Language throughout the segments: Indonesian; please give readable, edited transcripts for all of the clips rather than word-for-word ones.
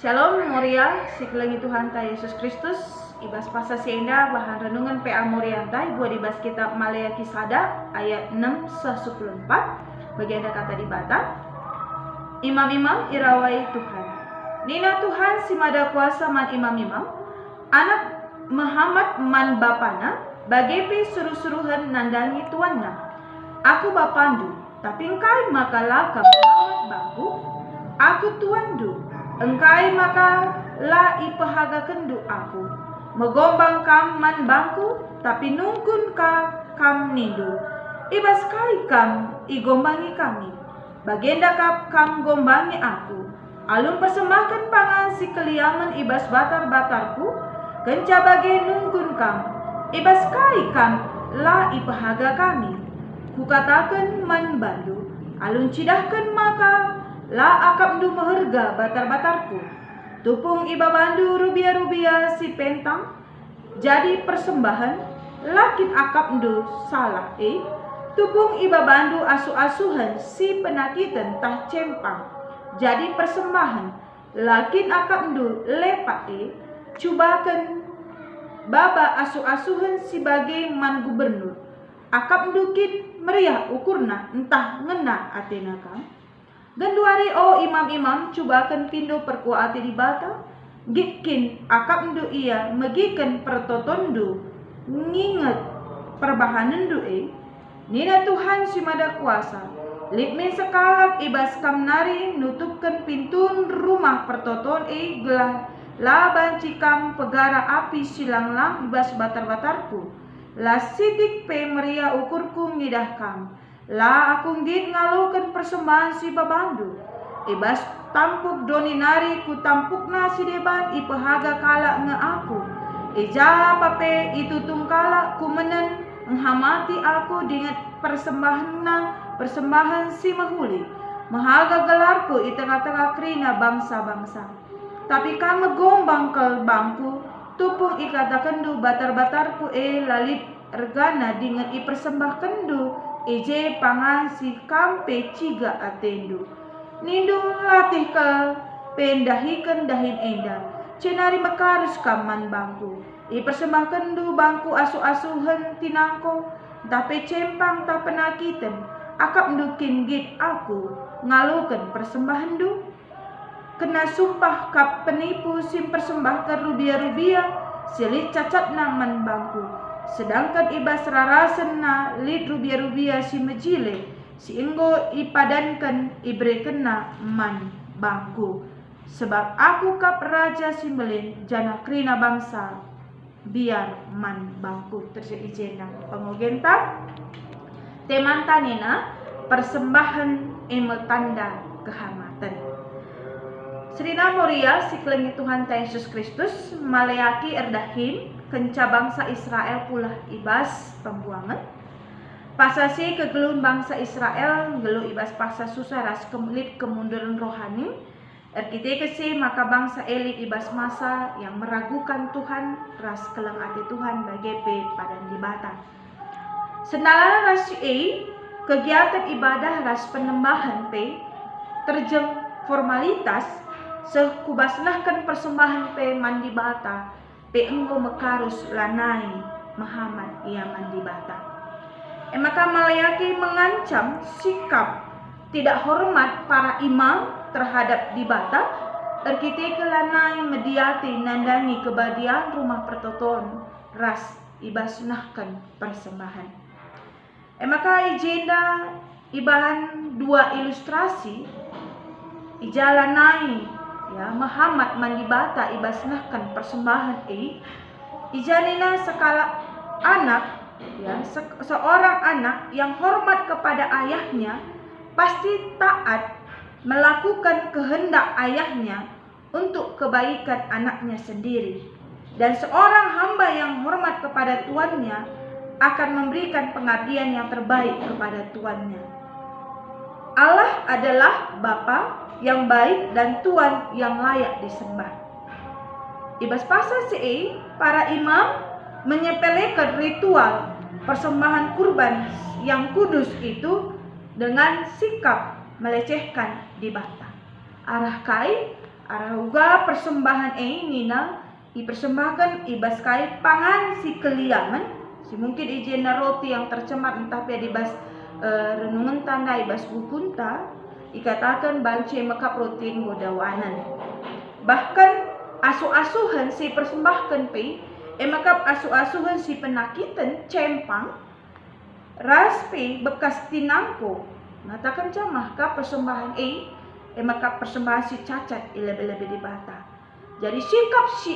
Shalom Moria, siklengi Tuhan ta Yesus Kristus. Ibas pasal sienda bahan renungan PA Moriantai buat ibas kitab Maleaki Sada ayat 6-14. Bagian kata di bata. Imam-imam irawai Tuhan. Nina Tuhan si mada kuasa man imam-imam. Anak Muhammad man bapana. Bagepi suruh-suruhan nandangi tuanna. Aku bapandu, tapi engkai makalah Muhammad bangku. Aku tuandu. Engkai maka la ipahaga kendu aku. Megombang kam man bangku, tapi nungkun ka kam nindu. Ibas kai kam igombangi kami. Bagenda kap kam gombangi aku. Alun persembahkan pangan si keliaman ibas batar-batarku. Kenca bage nungkun kam. Ibas kai kam la ipahaga kami. Kukatakan man bandu. Alun cidahkan maka la akapndu meherga batar-batarku. Tupung iba bandu rubia-rubia si pentang. Jadi persembahan lakin akapndu salah Tupung iba bandu asu-asuhan si penakitan tah cempang. Jadi persembahan lakin akapndu lepak Cubakan baba asu-asuhan si bagai man gubernur. Akapndu kin meriah ukurna entah ngena atena kam. Genduari imam-imam cubakan pindo perkuati di bata. Gitkin akapndu ia megikan pertotondu. Nginget perbahanendu Nina Tuhan si mada kuasa. Litmin sekalak ibas kamnari nutupkan pintun rumah pertoton gelah laban cikam pegara api silanglang ibas batar-batarku. La sidik pe meria ukurku ngidah kam. La aku ngit ngalukan persembahan si babandu. Ibas tampuk doninari ku tampuk nasi deban ipahaga kala nge aku. Ija pape itu tungkala ku menen menghamati aku dengan persembahan si mahuli. Mahaga gelarku i tengah-tengah krina bangsa-bangsa. Tapi kamu gombang kel bangku. Tupung ikatakendu batar-batarku lalit ergana dengan i persembahkendu. Eje pangan si kampe ciga atendu. Nindu latih ke pendahikan dahin enda. Cenari mekarus kaman bangku. I persembahkan du bangku asu-asuhan tinangko. Tapi cempang tak penakitan. Akap ndukin git aku. Ngalukan persembahan du. Kena sumpah kap penipu sim persembahkan rubia-rubia. Silit cacat naman bangku. Sedangkan ibas rarasen na lid rubia-rubia si mejile. Si inggo ipadankan ibrekena man bangku. Sebab aku kap raja si melin jana krina bangsa. Biar man bangku. Terus ijena pengogenta. Temantanina persembahan tanda kehormatan. Srina Moria siklengi Tuhan ta Yesus Kristus. Maleaki erdahim. Kenca bangsa Israel pula ibas pembuangan. Pasasi kegelun bangsa Israel gelu ibas pasa susah ras kemelit kemunduran rohani. Erkite kese maka bangsa elit ibas masa yang meragukan Tuhan ras kelang ati Tuhan bagi padan dibatan. Sendalara ras kegiatan ibadah ras penembahan terjem formalitas sekubasnahkan persembahan mandi bata. Enggo mekarus lanai Muhammad ia mandi bata. Maka Maleaki mengancam sikap tidak hormat para imam terhadap dibata. Terkite ke lanai mediati nandangi kebadian rumah pertoton ras ibasnahkan persembahan. Maka ijenda ibahan dua ilustrasi ijalanai Muhammad mandi bata ibasnahkan persembahan ijanina sekala anak seorang anak yang hormat kepada ayahnya pasti taat melakukan kehendak ayahnya untuk kebaikan anaknya sendiri, dan seorang hamba yang hormat kepada tuannya akan memberikan pengabdian yang terbaik kepada tuannya. Allah adalah Bapa yang baik dan Tuhan yang layak disembah. Ibas pasal para imam menyepelekan ritual persembahan kurban yang kudus itu dengan sikap melecehkan dibata. Arah kai Arahuga persembahan ini dipersembahkan ibas kai pangan si keliangan, si mungkin ijen roti yang tercemar entah pe ibas renungan tanda ibas bukunta, dikatakan banci maka protein godawanan. Bahkan asuh-asuhan si persembahkan pe, maka asuh-asuhan si penakitan cempang, raspe bekas tinangko, ngatakan camah ka persembahan maka persembahan si cacat lebih-lebih dibata. Jadi sikap si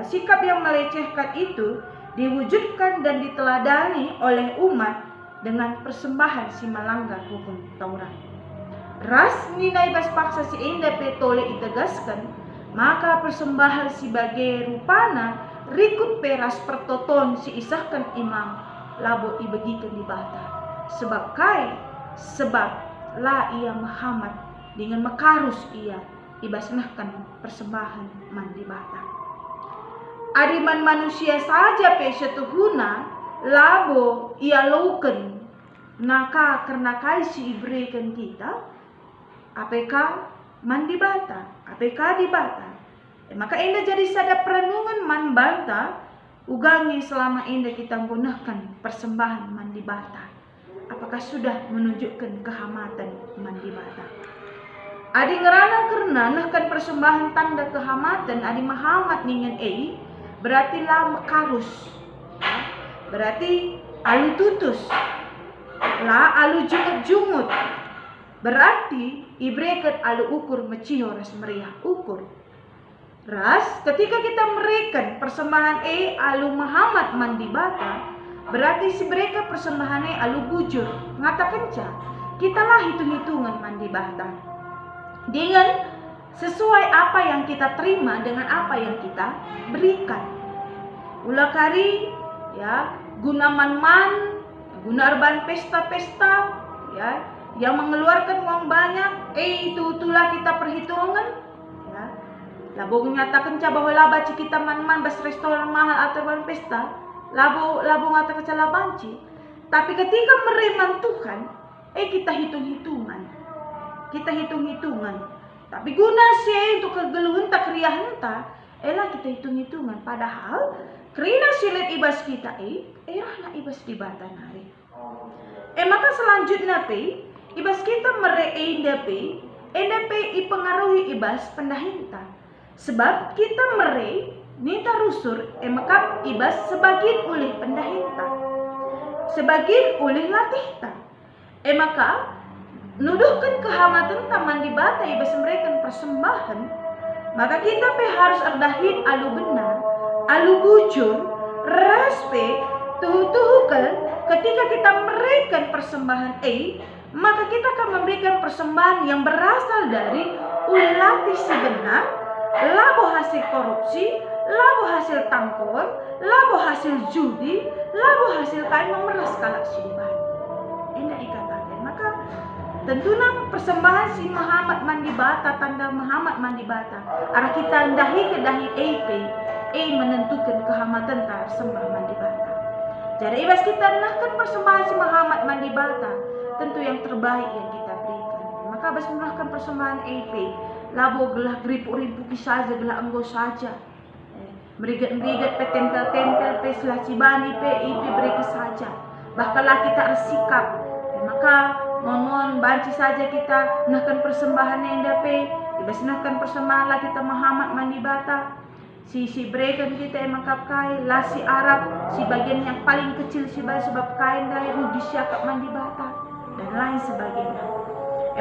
sikap yang melecehkan itu diwujudkan dan diteladani oleh umat dengan persembahan si melanggar hukum Taurat. Ras ninai bas paksa si enda petole itegaskan, maka persembahan si bagai rupana rikut peras pertoton si isahkan imam labo ibagikan dibata. Sebab la ia Muhammad dengan mekarus ia ibasnahkan persembahan mandi bata. Adiman manusia saja pesetuhuna labo ia lauken naka karena kaisi ibrekan kita APK mandi bata, APK di bata. Maka enda jadi sada perenungan man bata ugangi selama enda kita menggunakan persembahan mandi bata. Apakah sudah menunjukkan kehamatan mandi bata? Adi ngerana karena nahkan persembahan tanda kehamatan adi Muhammad ningen berarti lah mekarus, berarti alu tutus, lah alu jungut-jungut, berarti ibrekat alu ukur meciho ras meriah ukur. Ras ketika kita merekan persembahan alu Muhammad mandi bata, berarti si mereka persembahan alu bujur, ngatakan kita lah hitung-hitungan mandi bata. Dengan sesuai apa yang kita terima dengan apa yang kita berikan. Ulah kari guna man-man, guna arban pesta-pesta yang mengeluarkan uang banyak, itulah kita perhitungan labo menyatakan bahwa laba kita man-man bas restoran mahal atau arban pesta, labo ngatakan banci. Tapi ketika mereman Tuhan, kita hitung-hitungan. Tapi guna sih untuk kegeluhan tak kriahan tak, kita hitung-hitungan. Padahal kerina silet ibas kita rahna ibas di bata nari. Maka selanjutnya ibas kita enda ipengaruhi ibas pendahinta. Sebab kita nita rusur maka ibas sebagian oleh pendahinta, sebagian oleh latihta. Maka nuduhkan kehamatan taman di bata ibas mereka persembahan, maka kita harus erdahin alu benar, alu bujur, raspe, tuhukan ketika kita memberikan persembahan maka kita akan memberikan persembahan yang berasal dari ulatih si benar, labo hasil korupsi, labo hasil tangkor, labo hasil judi, labo hasil kain memeras kalak si dibat. Indah ikatan. Maka tentunya persembahan si Muhammad mandi bata, tanda Muhammad mandi bata. Arah kita dahi ke dahi menentukan kehamatan tar sembah mandi bata. Jadi ibas kita nahkan persembahan si Muhammad mandi bata, tentu yang terbaik yang kita berikan. Maka abas menahkan persembahan labo gelah ripu-ripu saja, gelah enggo saja. Merigat-merigat pe tempel-tempel pe selacibani pe berikan saja. Bahkanlah kita bersikap. Maka mohon banci saja kita nahkan persembahan yang dape, ibas nahkan persembahan lah kita Muhammad mandi bata. Si berikan kita emangkap kain, lah si Arab, si bagian yang paling kecil si sebab kain dari rudi siakap mandi bata dan lain sebagainya.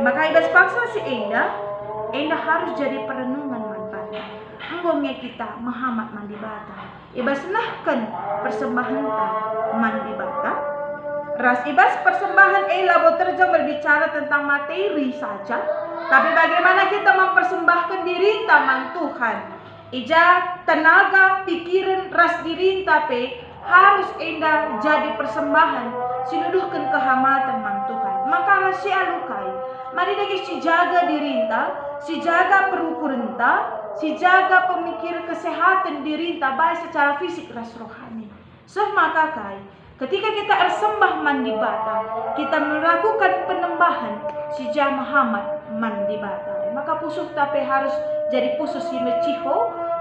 Maka ibas paksa si Enda harus jadi perenungan manfaat. Anggongnya kita Muhammad mandi bata, ibas nahkan persembahan mandi bata. Ras ibas persembahan labo terjang berbicara tentang materi saja, tapi bagaimana kita mempersembahkan diri taman Tuhan. Ija tenaga, pikiran, ras diri tapi harus enda jadi persembahan sinuduhkan kehamatan man Tuhan. Maka rahasia alukai, mari dagi si jaga dirinta, si jaga perukurenta, si jaga pemikir kesehatan dirinta baik secara fisik ras rohani. Maka kai, ketika kita ersembah mandi bata, kita melakukan penembahan si Muhammad mandi bata. maka pusuh tapi harus jadi pusuh si meciho,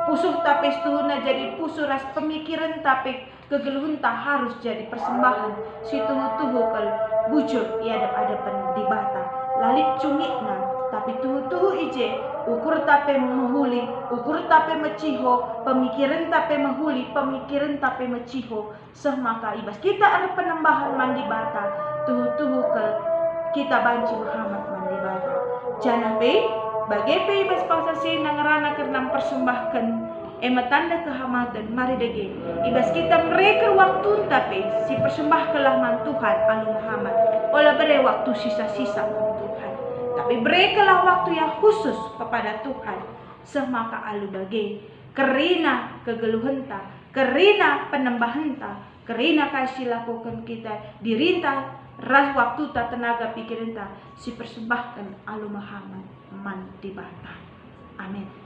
pusuh tapi stuhuna jadi pusuh ras pemikiran tapi kegeluhun tak harus jadi persembahan si tuhu-tuhu kal bujur ia ada di bata lalit cungikna tapi tuhu-tuhu ije ukur tapi menghuli, ukur tapi meciho, pemikiran tapi menghuli, pemikiran tapi meciho, semaka ibas kita ada penambahan mandi bata tuhu-tuhu kal kita banci Muhammad mandi bata jangan bagai ibas pasasi nangarana karena persembahkan tanda kehamatan mari dege ibas kita mereka waktu tapi si persembahkanlah man Tuhan alu Muhammad olah bere waktu sisa-sisa man Tuhan tapi berikanlah waktu yang khusus kepada Tuhan semaka alu bage kerina kegeluhenta kerina penembahenta kerina kasih lakukan kita dirinta ras waktu tak tenaga pikiran tak si persembahkan alu Muhammad man di bata amin.